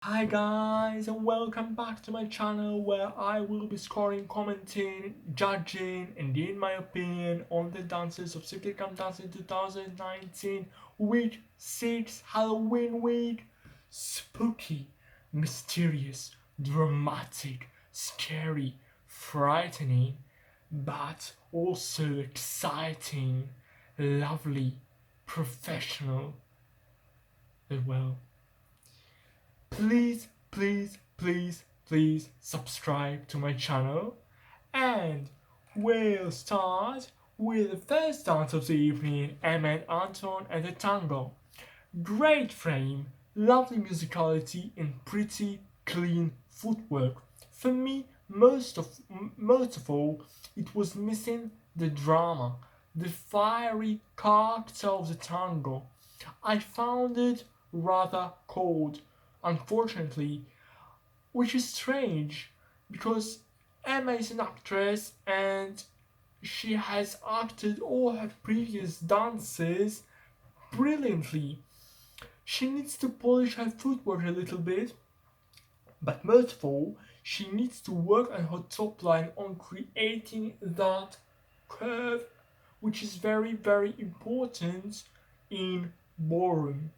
Hi guys and welcome back to my channel where I will be scoring, commenting, judging and in my opinion on the dances of City Camp Dance in 2019 week 6 Halloween week. Spooky, mysterious, dramatic, scary, frightening, but also exciting, lovely, professional as well. Please subscribe to my channel, and we'll start with the first dance of the evening, Emma and Anton and the tango. Great frame, lovely musicality and pretty clean footwork. For me, most of all, it was missing the drama, the fiery character of the tango. I found it rather cold, unfortunately, which is strange because Emma is an actress and she has acted all her previous dances brilliantly. She needs to polish her footwork a little bit, but most of all, she needs to work on her top line on creating that curve, which is very important in ballroom.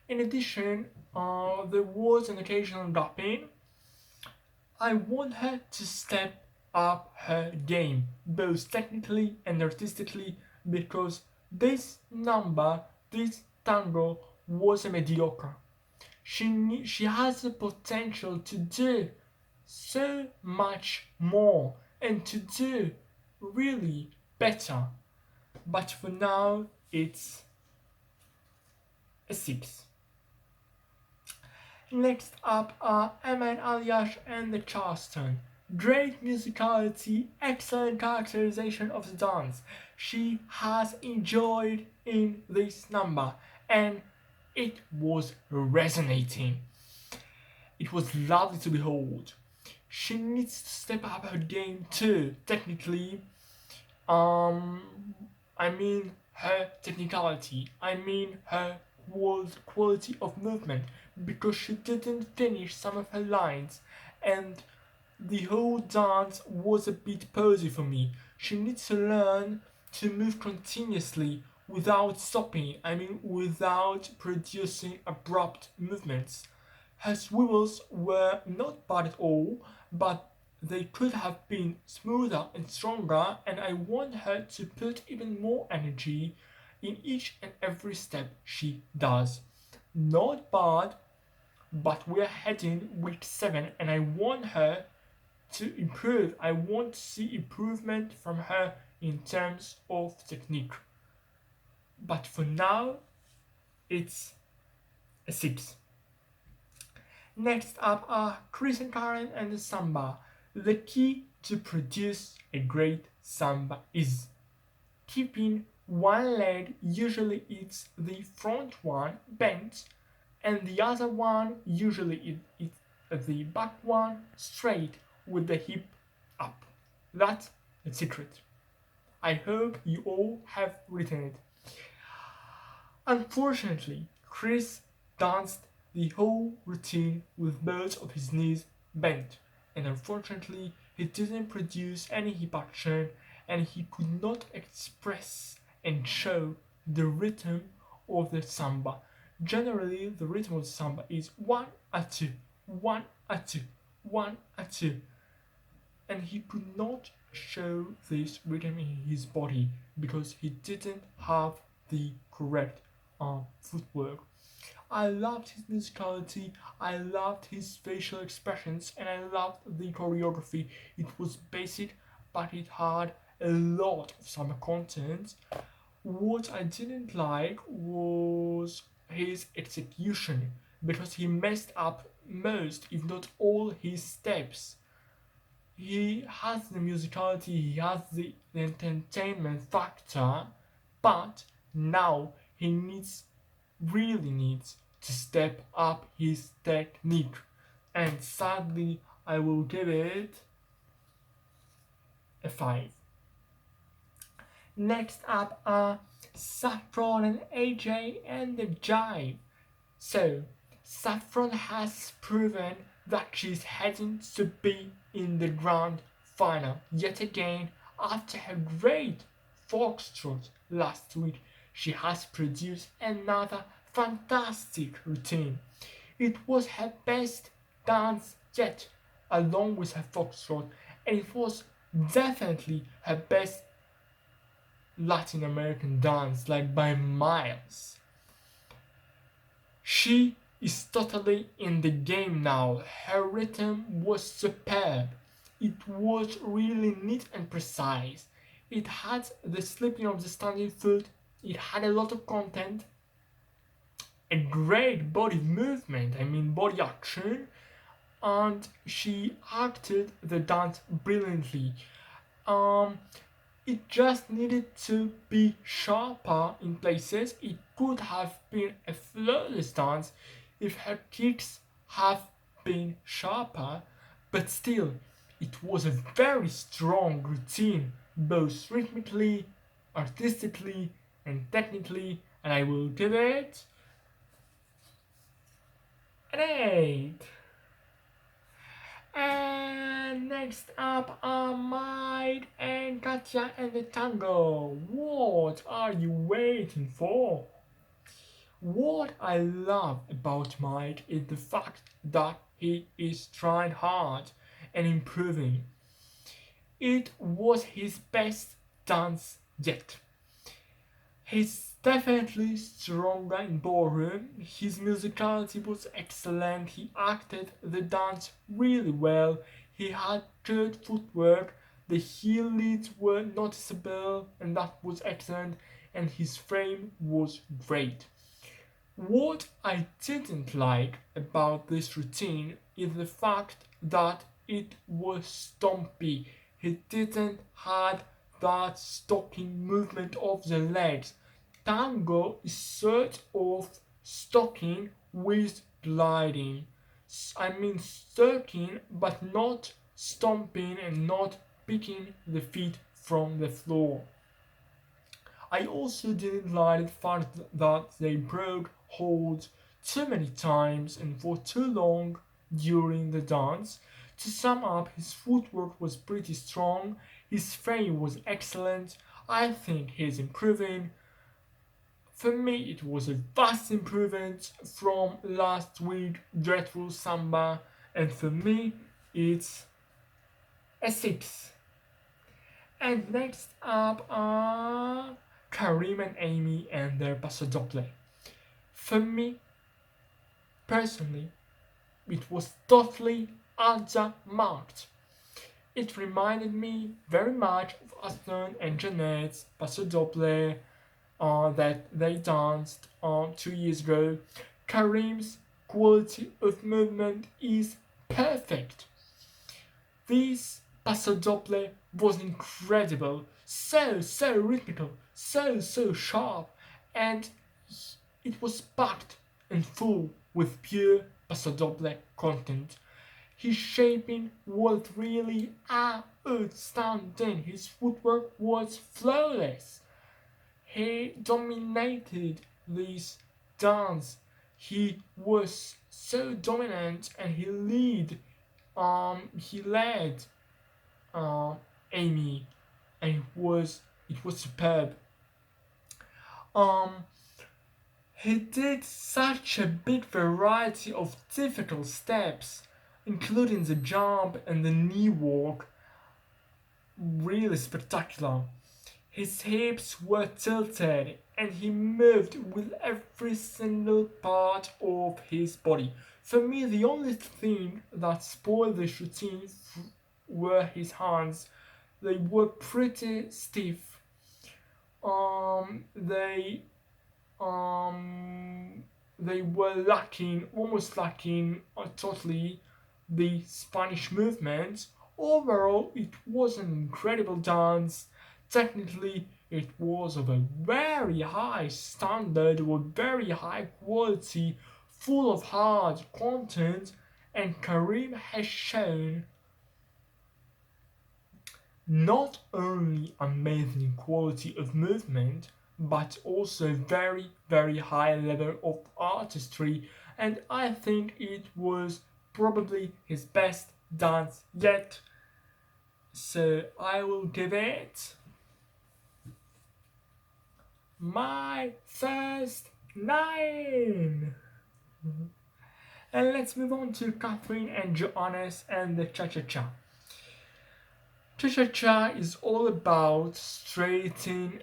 In addition, there was an occasional dropping. I want her to step up her game, both technically and artistically, because this number, this tango, was a mediocre. She has the potential to do so much more and to do really better. But for now, it's a 6. Next up are Ahmed Aliash and the Charleston. Great musicality, excellent characterization of the dance. She has enjoyed in this number and it was resonating. It was lovely to behold. She needs to step up her game too, technically. Um, I mean her technicality. I mean her quality of movement because she didn't finish some of her lines and the whole dance was a bit posy for me. She needs to learn to move continuously without stopping, I mean without producing abrupt movements. Her swivels were not bad at all, but they could have been smoother and stronger, and I want her to put even more energy in each and every step she does. Not bad, but we're heading week 7, and I want her to improve. I want to see improvement from her in terms of technique. But for now, it's a 6. Next up are Chris and Karen and the samba. The key to produce a great samba is keeping one leg, usually it's the front one, bent, and the other one, usually it's the back one, straight with the hip up. That's the secret. I hope you all have written it. Unfortunately, Chris danced the whole routine with both of his knees bent, and unfortunately, he didn't produce any hip action and he could not express and show the rhythm of the samba. Generally, the rhythm of the samba is 1 a 2, 1 a 2, 1 a 2, and he could not show this rhythm in his body because he didn't have the correct footwork. I loved his musicality, I loved his facial expressions, and I loved the choreography. It was basic, but it had a lot of summer content. What I didn't like was his execution because he messed up most, if not all, his steps. He has the musicality, he has the entertainment factor, but now he really needs to step up his technique. And sadly, I will give it a 5. Next up are Saffron and AJ and the Jive. So, Saffron has proven that she's heading to be in the grand final yet again after her great foxtrot last week. She has produced another fantastic routine. It was her best dance yet, along with her foxtrot, and it was definitely her best Latin American dance, like by miles. She is totally in the game now. Her rhythm was superb. It was really neat and precise. It had the slipping of the standing foot. It had a lot of content, a great body movement, I mean body action, and she acted the dance brilliantly. Um, it just needed to be sharper in places. It could have been a flawless dance if her kicks have been sharper, but still, it was a very strong routine, both rhythmically, artistically, and technically, and I will give it an 8. And next up are Mike and Katya and the tango. What are you waiting for? What I love about Mike is the fact that he is trying hard and improving. It was his best dance yet. He's definitely stronger in ballroom. His musicality was excellent. He acted the dance really well. He had good footwork. The heel leads were noticeable, and that was excellent. And his frame was great. What I didn't like about this routine is the fact that it was stumpy. He didn't have that stocking movement of the legs. Tango is sort of stocking with gliding. I mean stocking but not stomping and not picking the feet from the floor. I also didn't like the fact that they broke holds too many times and for too long during the dance. To sum up, his footwork was pretty strong, his frame was excellent, I think he's improving. For me, it was a vast improvement from last week Dreadful Samba, and for me, it's a 6. And next up are Karim and Amy and their Paso Doble. For me, personally, it was totally undermarked. It reminded me very much of Aston and Jeanette's Paso Doble that they danced 2 years ago. Karim's quality of movement is perfect. This Paso Doble was incredible, so rhythmical, so sharp, and it was packed and full with pure Paso Doble content. His shaping was really outstanding. His footwork was flawless. He dominated this dance. He was so dominant, and he led Amy, and it was superb. Um, he did such a big variety of difficult steps, including the jump and the knee walk. Really spectacular. His hips were tilted and he moved with every single part of his body. For me, the only thing that spoiled this routine were his hands. They were pretty stiff. Um, they they were lacking, almost lacking totally the Spanish movement. Overall, it was an incredible dance. Technically, it was of a very high standard, with very high quality, full of hard content, and Karim has shown not only amazing quality of movement, but also very high level of artistry and I think it was probably his best dance yet. So I will give it my first 9. And let's move on to Catherine and Johannes and the Cha-Cha-Cha. Cha-Cha-Cha is all about straightening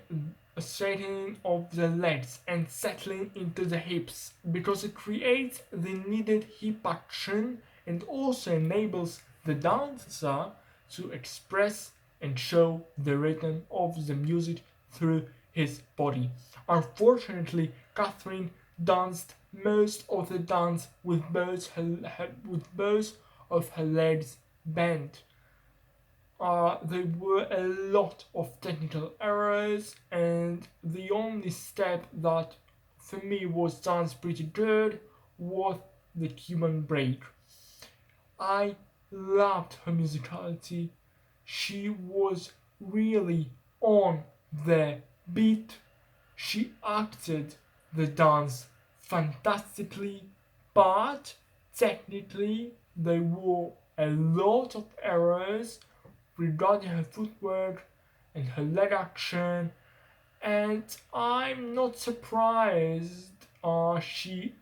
of the legs and settling into the hips because it creates the needed hip action and also enables the dancer to express and show the rhythm of the music through his body. Unfortunately, Catherine danced most of the dance with both of her legs bent. There were a lot of technical errors, and the only step that for me was done pretty good was the Cuban break. I loved her musicality. She was really on the beat. She acted the dance fantastically, but technically there were a lot of errors regarding her footwork and her leg action, and I'm not surprised she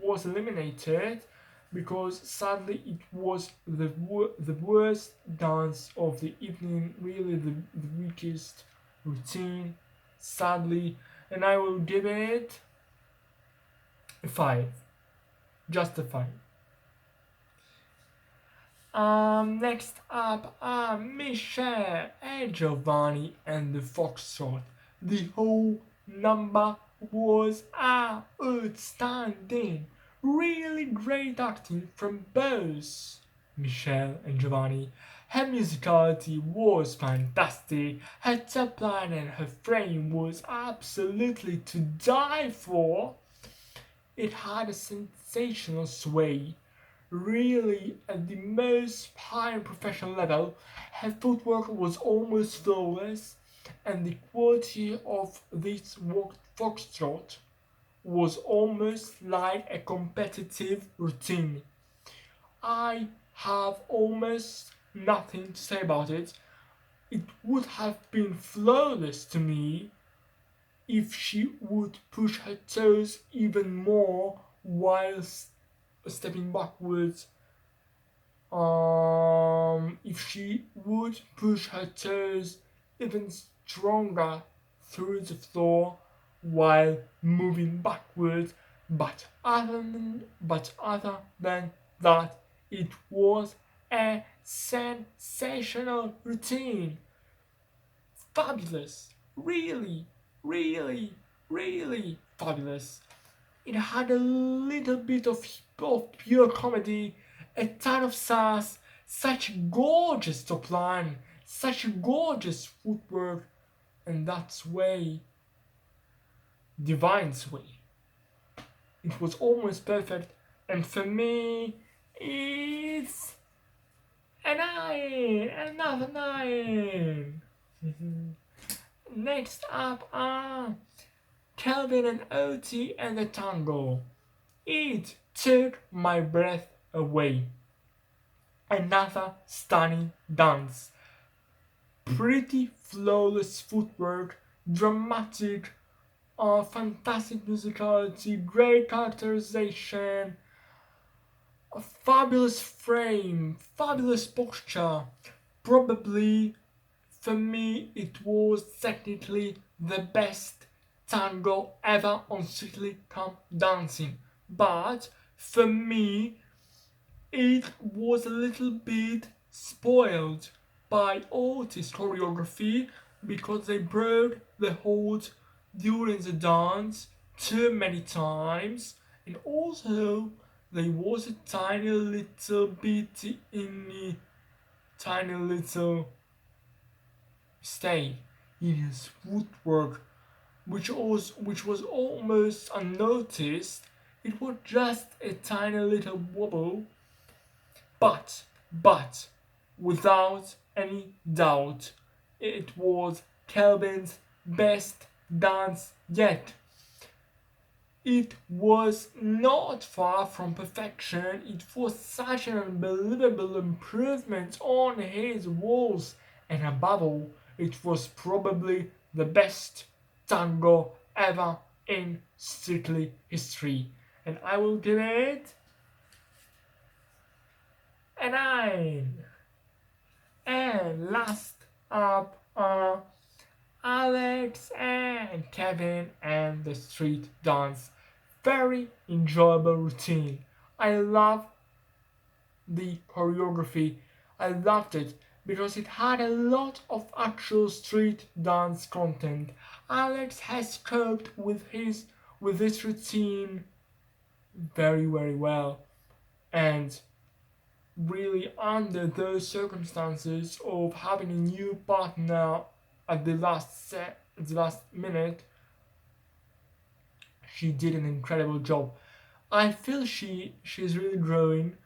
was eliminated because sadly it was the worst dance of the evening, really the weakest routine, sadly, and I will give it a 5, just a 5. Next up are Michelle and Giovanni and the Foxtrot. The whole number was outstanding. Really great acting from both Michelle and Giovanni. Her musicality was fantastic. Her top line and her frame was absolutely to die for. It had a sensational sway, really at the most high and professional level. Her footwork was almost flawless, and the quality of this foxtrot was almost like a competitive routine. I have almost nothing to say about it. It would have been flawless to me if she would push her toes even more whilst stepping backwards. If she would push her toes even stronger through the floor while moving backwards, but other than that, it was a sensational routine. Fabulous, really, really, really fabulous. It had a little bit of pure comedy, a ton of sass, such gorgeous top line, such gorgeous footwork, and that's way, divine sway. It was almost perfect, and for me, it's a 9, another 9. Next up are Calvin and Oti and the tango. It took my breath away. Another stunning dance. Pretty flawless footwork, dramatic, fantastic musicality, great characterization, a fabulous frame, fabulous posture. Probably, for me, it was technically the best tango ever on Strictly Come Dancing. But for me, it was a little bit spoiled by Otis choreography because they broke the hold during the dance too many times, and also there was a tiny little bit in tiny little mistake in his footwork, which was almost unnoticed. It was just a tiny little wobble, but without any doubt, it was Kelvin's best dance yet. It was not far from perfection. It was such an unbelievable improvement on his walls, and above all, it was probably the best tango ever in Strictly history. And I will give it a 9. And last up are Alex and Kevin and the street dance. Very enjoyable routine. I love the choreography. I loved it because it had a lot of actual street dance content. Alex has coped with this routine very well, and really under those circumstances of having a new partner at the last minute, she did an incredible job. I feel she's really growing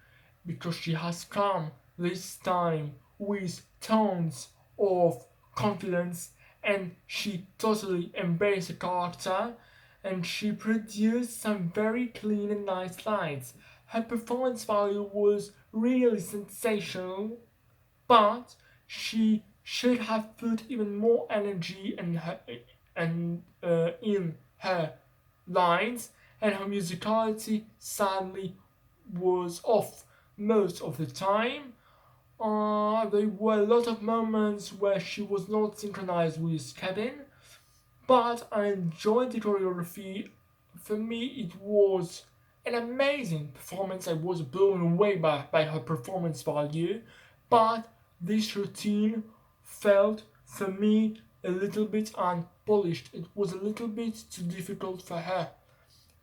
because she has come this time with tons of confidence, and she totally embraced the character, and she produced some very clean and nice slides. Her performance value was really sensational, but she should have put even more energy in her lines, and her musicality sadly was off most of the time. There were a lot of moments where she was not synchronized with Kevin, but I enjoyed the choreography. For me, it was an amazing performance. I was blown away by her performance value, but this routine felt for me a little bit unpolished. It was a little bit too difficult for her.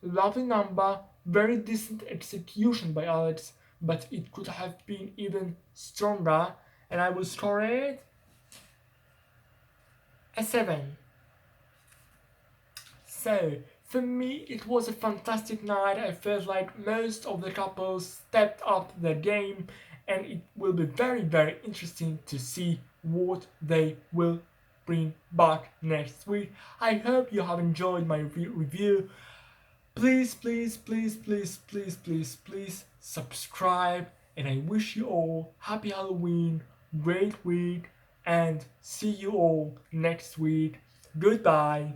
Lovely number, very decent execution by Alex, but it could have been even stronger, and I will score it a 7. So, for me, it was a fantastic night. I felt like most of the couples stepped up their game, and it will be very interesting to see what they will bring back next week. I hope you have enjoyed my review. Please subscribe, and I wish you all happy Halloween, great week, and see you all next week. Goodbye.